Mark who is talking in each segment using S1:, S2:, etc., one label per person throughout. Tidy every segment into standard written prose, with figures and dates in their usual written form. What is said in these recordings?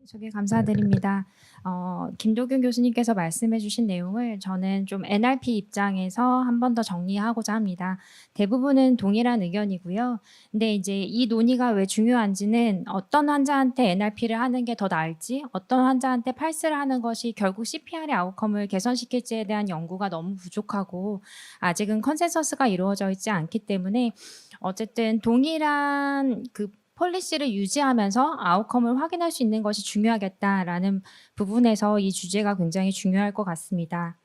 S1: 소개 감사드립니다. 김도균 교수님께서 말씀해 주신 내용을 저는 좀 NRP 입장에서 한 번 더 정리하고자 합니다. 대부분은 동일한 의견이고요. 근데 이제 이 논의가 왜 중요한지는 어떤 환자한테 NRP를 하는 게 더 나을지, 어떤 환자한테 팔스를 하는 것이 결국 CPR의 아웃컴을 개선시킬지에 대한 연구가 너무 부족하고 아직은 컨센서스가 이루어져 있지 않기 때문에 어쨌든 동일한 그 폴리시를 유지하면서 아웃컴을 확인할 수 있는 것이 중요하겠다라는 부분에서 이 주제가 굉장히 중요할 것 같습니다.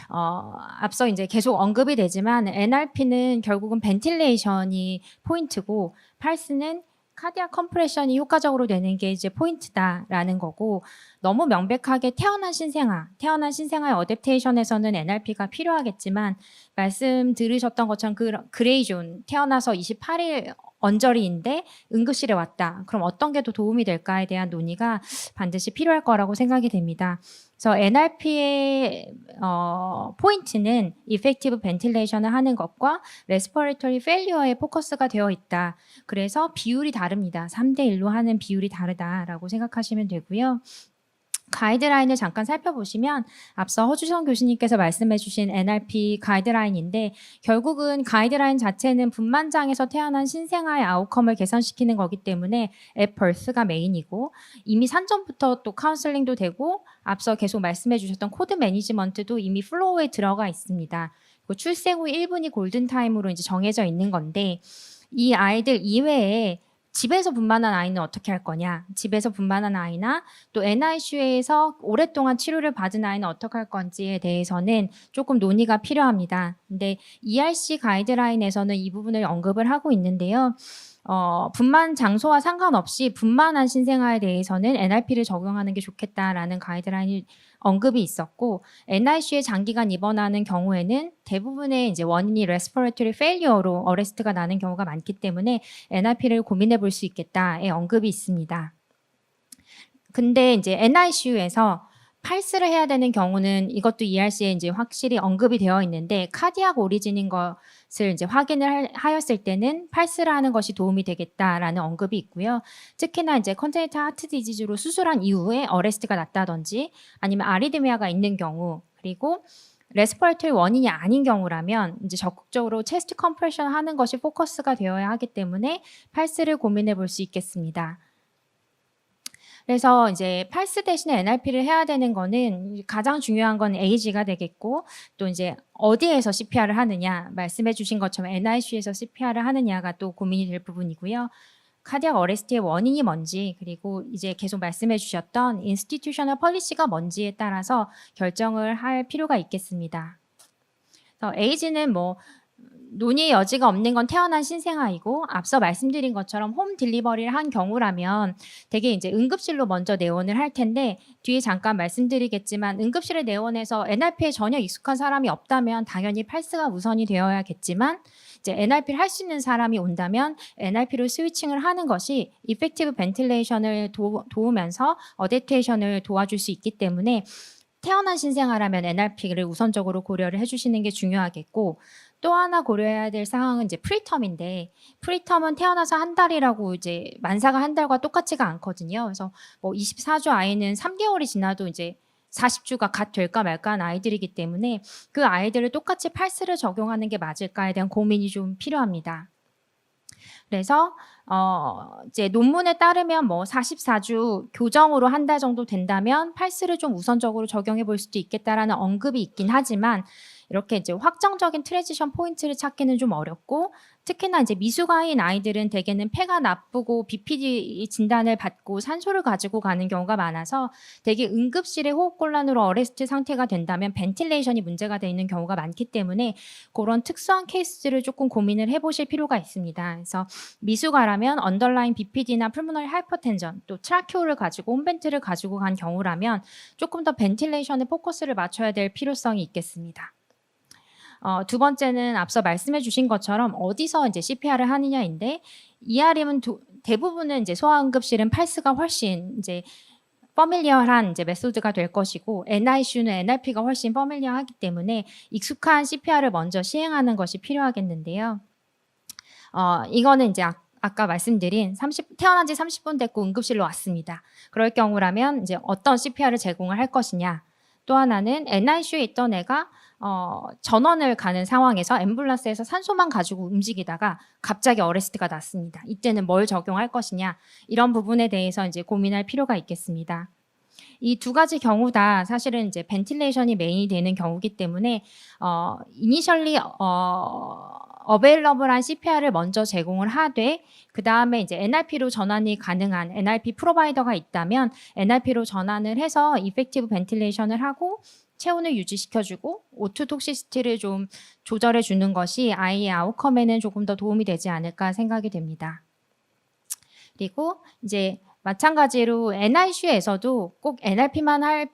S1: 앞서 이제 계속 언급이 되지만 NRP는 결국은 벤틸레이션이 포인트고 팔스는 카디악 컴프레션이 효과적으로 되는 게 이제 포인트다라는 거고 너무 명백하게 태어난 신생아의 어댑테이션에서는 NRP가 필요하겠지만 말씀 들으셨던 것처럼 그레이존 태어나서 28일 언저리인데 응급실에 왔다. 그럼 어떤 게 더 도움이 될까에 대한 논의가 반드시 필요할 거라고 생각이 됩니다. 그래서 NRP의 포인트는 effective ventilation을 하는 것과 respiratory failure에 포커스가 되어 있다. 그래서 비율이 다릅니다. 3대 1로 하는 비율이 다르다라고 생각하시면 되고요. 가이드라인을 잠깐 살펴보시면 앞서 허주성 교수님께서 말씀해 주신 NRP 가이드라인인데 결국은 가이드라인 자체는 분만장에서 태어난 신생아의 아웃컴을 개선시키는 거기 때문에 앱버스가 메인이고 이미 산전부터 또 카운슬링도 되고 앞서 계속 말씀해 주셨던 코드 매니지먼트도 이미 플로우에 들어가 있습니다. 그리고 출생 후 1분이 골든타임으로 이제 정해져 있는 건데 이 아이들 이외에 집에서 분만한 아이는 어떻게 할 거냐? 집에서 분만한 아이나 또 NICU에서 오랫동안 치료를 받은 아이는 어떻게 할 건지에 대해서는 조금 논의가 필요합니다. 근데 ERC 가이드라인에서는 이 부분을 언급을 하고 있는데요. 분만 장소와 상관없이 분만한 신생아에 대해서는 NRP를 적용하는 게 좋겠다라는 가이드라인이 언급이 있었고 NICU에 장기간 입원하는 경우에는 대부분의 이제 원인이 respiratory failure로 어레스트가 나는 경우가 많기 때문에 NRP를 고민해 볼 수 있겠다의 언급이 있습니다. 근데 이제 NICU에서 팔스를 해야 되는 경우는 이것도 ERC에 이제 확실히 언급이 되어 있는데 카디악 오리진인 것을 이제 확인을 하였을 때는 팔스를 하는 것이 도움이 되겠다라는 언급이 있고요. 특히나 이제 컨제니탈 하트 디지즈로 수술한 이후에 어레스트가 났다든지 아니면 아리드미아가 있는 경우 그리고 레스퍼레토리 원인이 아닌 경우라면 이제 적극적으로 체스트 컴프레션 하는 것이 포커스가 되어야 하기 때문에 팔스를 고민해 볼 수 있겠습니다. 그래서 이제 팔스 대신에 NRP를 해야 되는 거는 가장 중요한 건 에이지가 되겠고 또 이제 어디에서 CPR을 하느냐 말씀해 주신 것처럼 NICU에서 CPR을 하느냐가 또 고민이 될 부분이고요. 카디악 어레스트의 원인이 뭔지 그리고 이제 계속 말씀해 주셨던 인스티튜셔널 폴리시가 뭔지에 따라서 결정을 할 필요가 있겠습니다. 에이지는 뭐 논의의 여지가 없는 건 태어난 신생아이고 앞서 말씀드린 것처럼 홈 딜리버리를 한 경우라면 되게 이제 응급실로 먼저 내원을 할 텐데 뒤에 잠깐 말씀드리겠지만 응급실에 내원해서 NRP에 전혀 익숙한 사람이 없다면 당연히 팔스가 우선이 되어야겠지만 이제 NRP를 할 수 있는 사람이 온다면 NRP로 스위칭을 하는 것이 이펙티브 벤틸레이션을 도우면서 어댑테이션을 도와줄 수 있기 때문에 태어난 신생아라면 NRP를 우선적으로 고려를 해주시는 게 중요하겠고 또 하나 고려해야 될 상황은 이제 프리텀인데 프리텀은 태어나서 한 달이라고 이제 만사가 한 달과 똑같지가 않거든요. 그래서 뭐 24주 아이는 3개월이 지나도 이제 40주가 갓 될까 말까 한 아이들이기 때문에 그 아이들을 똑같이 팔스를 적용하는 게 맞을까에 대한 고민이 좀 필요합니다. 그래서 이제 논문에 따르면 뭐 44주 교정으로 한 달 정도 된다면 팔스를 좀 우선적으로 적용해 볼 수도 있겠다라는 언급이 있긴 하지만 이렇게 이제 확정적인 트랜지션 포인트를 찾기는 좀 어렵고 특히나 이제 미숙아이인 아이들은 대개는 폐가 나쁘고 BPD 진단을 받고 산소를 가지고 가는 경우가 많아서 대개 응급실에 호흡곤란으로 어레스트 상태가 된다면 벤틸레이션이 문제가 돼 있는 경우가 많기 때문에 그런 특수한 케이스를 조금 고민을 해보실 필요가 있습니다. 그래서 미숙아라면 언더라인 BPD나 풀모너리 하이퍼텐전 또 트라키오를 가지고 홈벤트를 가지고 간 경우라면 조금 더 벤틸레이션에 포커스를 맞춰야 될 필요성이 있겠습니다. 두 번째는 앞서 말씀해 주신 것처럼 어디서 이제 CPR을 하느냐인데 ERM은 대부분은 이제 소아응급실은 팔스가 훨씬 이제 퍼밀리어한 이제 메소드가 될 것이고 NICU는 NRP가 훨씬 퍼밀리어하기 때문에 익숙한 CPR을 먼저 시행하는 것이 필요하겠는데요. 이거는 이제 아까 말씀드린 태어난 지 30분 됐고 응급실로 왔습니다. 그럴 경우라면 이제 어떤 CPR을 제공을 할 것이냐. 또 하나는 NICU에 있던 애가 전원을 가는 상황에서 앰뷸런스에서 산소만 가지고 움직이다가 갑자기 어레스트가 났습니다. 이때는 뭘 적용할 것이냐. 이런 부분에 대해서 이제 고민할 필요가 있겠습니다. 이 두 가지 경우 다 사실은 이제 벤틸레이션이 메인이 되는 경우이기 때문에 이니셜리 어베일러블한 CPR을 먼저 제공을 하되 그 다음에 이제 NRP로 전환이 가능한 NRP 프로바이더가 있다면 NRP로 전환을 해서 이펙티브 벤틸레이션을 하고 체온을 유지시켜주고 O2 톡시시티를 좀 조절해 주는 것이 아이의 아웃컴에는 조금 더 도움이 되지 않을까 생각이 됩니다. 그리고 이제 마찬가지로 NICU에서도 꼭 NRP만 할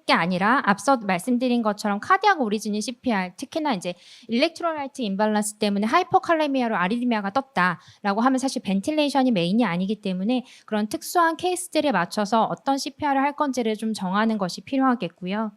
S1: 게 아니라 앞서 말씀드린 것처럼 카디악 오리지니 CPR, 특히나 이제 일렉트로라이트 임밸런스 때문에 하이퍼칼레미아로 아리드미아가 떴다라고 하면 사실 벤틸레이션이 메인이 아니기 때문에 그런 특수한 케이스들에 맞춰서 어떤 CPR을 할 건지를 좀 정하는 것이 필요하겠고요.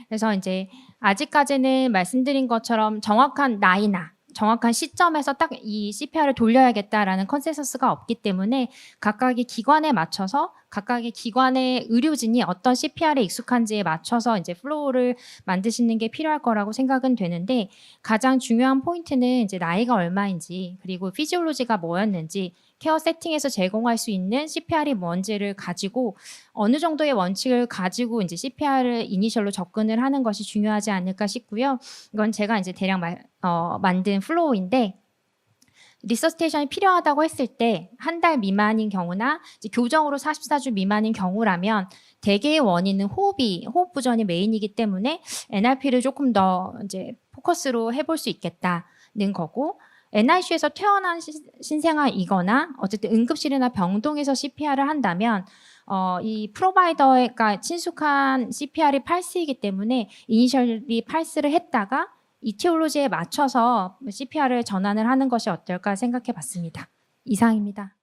S1: 그래서 이제 아직까지는 말씀드린 것처럼 정확한 나이나 정확한 시점에서 딱 이 CPR을 돌려야겠다라는 컨센서스가 없기 때문에 각각의 기관에 맞춰서 각각의 기관의 의료진이 어떤 CPR에 익숙한지에 맞춰서 이제 플로우를 만드시는 게 필요할 거라고 생각은 되는데 가장 중요한 포인트는 이제 나이가 얼마인지 그리고 피지올로지가 뭐였는지 케어 세팅에서 제공할 수 있는 CPR이 뭔지를 가지고 어느 정도의 원칙을 가지고 이제 CPR을 이니셜로 접근을 하는 것이 중요하지 않을까 싶고요. 이건 제가 이제 대략 만든 플로우인데 리서스테이션이 필요하다고 했을 때 한 달 미만인 경우나 이제 교정으로 44주 미만인 경우라면 대개의 원인은 호흡 부전이 메인이기 때문에 NRP를 조금 더 이제 포커스로 해볼 수 있겠다는 거고 NICU에서 퇴원한 신생아이거나 어쨌든 응급실이나 병동에서 CPR을 한다면 이 프로바이더가 친숙한 CPR이 팔스이기 때문에 이니셜리 팔스를 했다가 이티올로지에 맞춰서 CPR을 전환을 하는 것이 어떨까 생각해 봤습니다. 이상입니다.